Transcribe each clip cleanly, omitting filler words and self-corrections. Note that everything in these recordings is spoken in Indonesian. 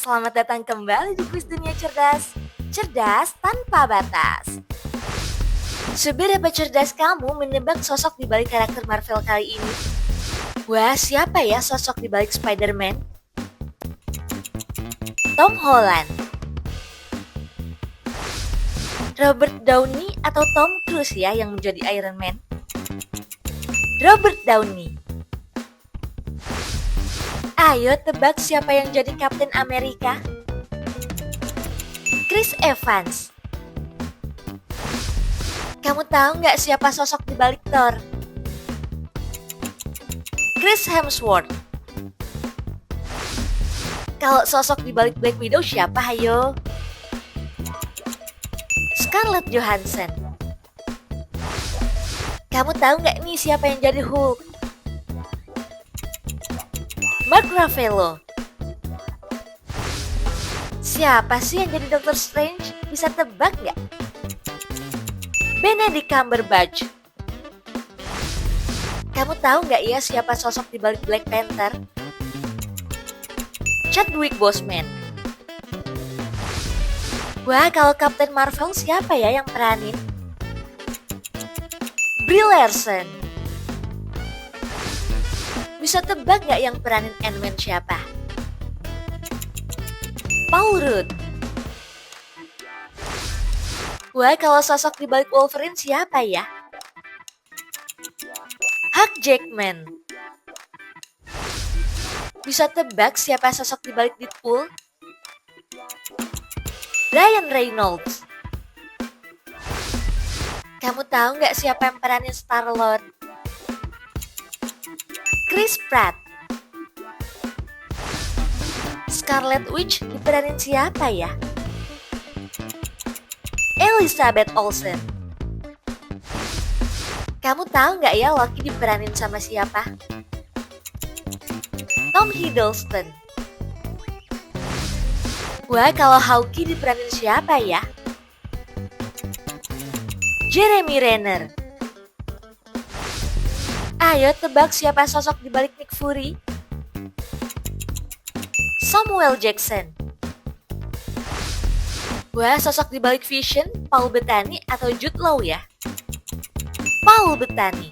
Selamat datang kembali di Kuis Dunia Cerdas. Cerdas tanpa batas. Seberapa cerdas kamu menebak sosok di balik karakter Marvel kali ini? Wah, siapa ya sosok di balik Spider-Man? Tom Holland, Robert Downey atau Tom Cruise ya yang menjadi Iron Man? Robert Downey. Ayo tebak siapa yang jadi Kapten Amerika? Chris Evans. Kamu tahu nggak siapa sosok di balik Thor? Chris Hemsworth. Kalau sosok di balik Black Widow siapa, hayo? Scarlett Johansson. Kamu tahu nggak nih siapa yang jadi Hulk? Mark Ruffalo. Siapa sih yang jadi Doctor Strange? Bisa tebak nggak? Benedict Cumberbatch. Kamu tahu nggak ya siapa sosok di balik Black Panther? Chadwick Boseman. Wah, kalau Captain Marvel siapa ya yang peranin? Brie Larson. Bisa tebak nggak yang peranin Ant-Man siapa? Paul Rudd. Wah, kalau sosok di balik Wolverine siapa ya? Hugh Jackman. Bisa tebak siapa sosok di balik Deadpool? Ryan Reynolds. Kamu tahu nggak siapa yang peranin Star-Lord? Chris Pratt. Scarlet Witch diperanin siapa ya? Elizabeth Olsen. Kamu tahu nggak ya Loki diperanin sama siapa? Tom Hiddleston. Wah, kalau Hawkeye diperanin siapa ya? Jeremy Renner. Ayo tebak siapa sosok di balik Nick Fury? Samuel Jackson. Wah, sosok di balik Vision, Paul Bettany atau Jude Law ya? Paul Bettany.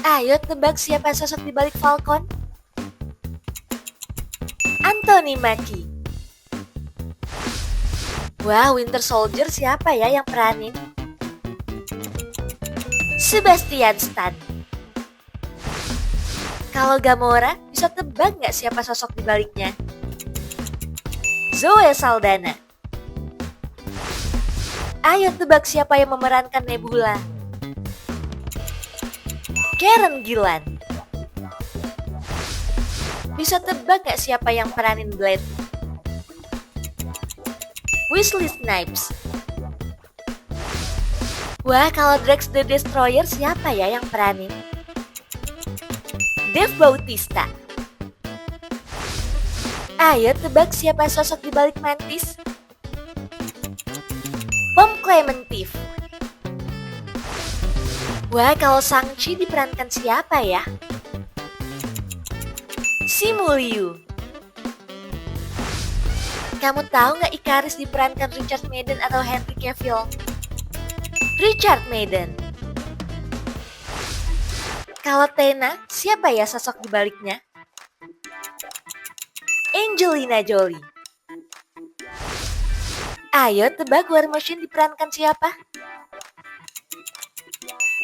Ayo tebak siapa sosok di balik Falcon? Anthony Mackie. Wah, Winter Soldier siapa ya yang peranin? Sebastian Stan. Kalau Gamora, bisa tebak nggak siapa sosok di baliknya? Zoe Saldana. Ayo tebak siapa yang memerankan Nebula? Karen Gillan. Bisa tebak nggak siapa yang peranin Blade? Wesley Snipes. Wah, kalau Drax the Destroyer siapa ya yang peranin? Dave Bautista. Ayo tebak siapa sosok di balik Mantis? Pom Clementif. Wah, kalau Shang-Chi diperankan siapa ya? Simu Liu. Kamu tahu nggak Icarus diperankan Richard Madden atau Henry Cavill? Richard Madden. Kalau Tena, siapa ya sosok di baliknya? Angelina Jolie. Ayo tebak War Machine diperankan siapa?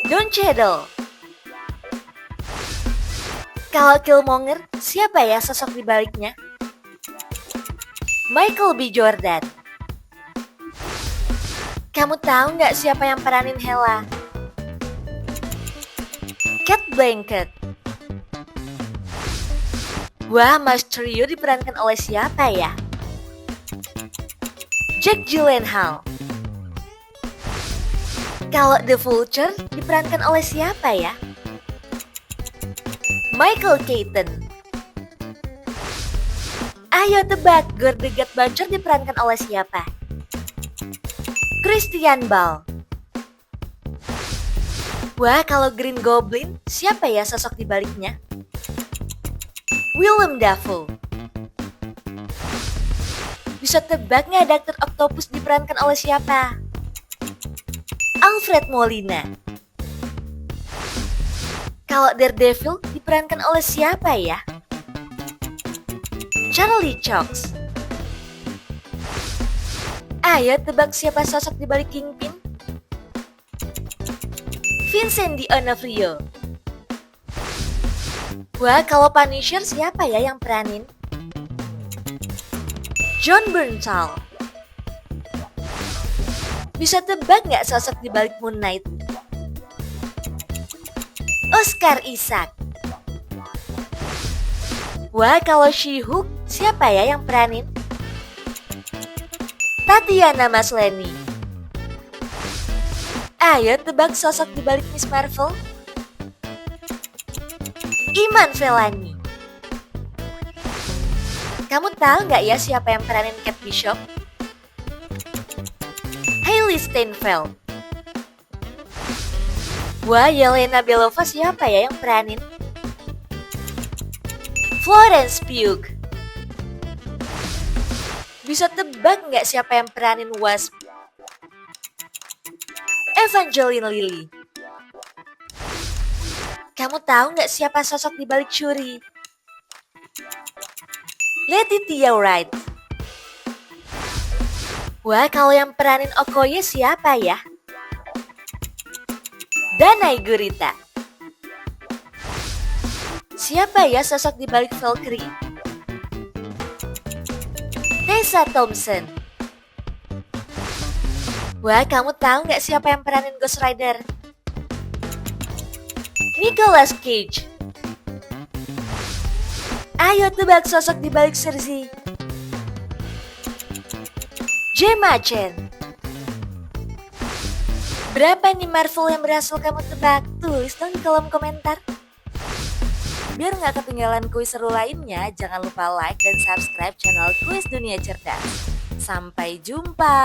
Don Cheadle. Kalau Killmonger, siapa ya sosok di baliknya? Michael B. Jordan. Kamu tahu nggak siapa yang peranin Hela? Cate Blanchett. Wah, Mysterio diperankan oleh siapa ya? Jake Gyllenhaal. Kalau The Vulture diperankan oleh siapa ya? Michael Keaton. Ayo tebak, Gore the God Butcher diperankan oleh siapa? Christian Bale. Wah, kalau Green Goblin, siapa ya sosok di baliknya? Willem Dafoe. Bisa tebak nggak Dr. Octopus diperankan oleh siapa? Alfred Molina. Kalau Daredevil diperankan oleh siapa ya? Charlie Cox. Ayo tebak siapa sosok di balik Kingpin? Vincent D'Onofrio. Wah, kalau Punisher siapa ya yang peranin? John Bernthal. Bisa tebak nggak sosok di balik Moon Knight? Oscar Isaac. Wah, kalau She-Hulk siapa ya yang peranin? Tatiana Maslany. Ayo tebak sosok di balik Miss Marvel. Iman Vellani. Kamu tahu nggak ya siapa yang peranin Kate Bishop? Hailee Steinfeld. Wah, Yelena Belova siapa ya yang peranin? Florence Pugh. Bisa tebak nggak siapa yang peranin Wasp? Evangeline Lilly. Kamu tahu nggak siapa sosok di balik Shuri? Letitia Wright. Wah, kalau yang peranin Okoye siapa ya? Danai Gurita. Siapa ya sosok di balik Valkyrie? Tessa Thompson. Wah, kamu tahu nggak siapa yang peranin Ghost Rider? Nicolas Cage. Ayo tebak sosok di balik Cersei. Gemma Chan. Berapa nih Marvel yang berhasil kamu tebak? Tulis dong di kolom komentar. Biar nggak ketinggalan kuis seru lainnya, jangan lupa like dan subscribe channel Kuis Dunia Cerdas. Sampai jumpa!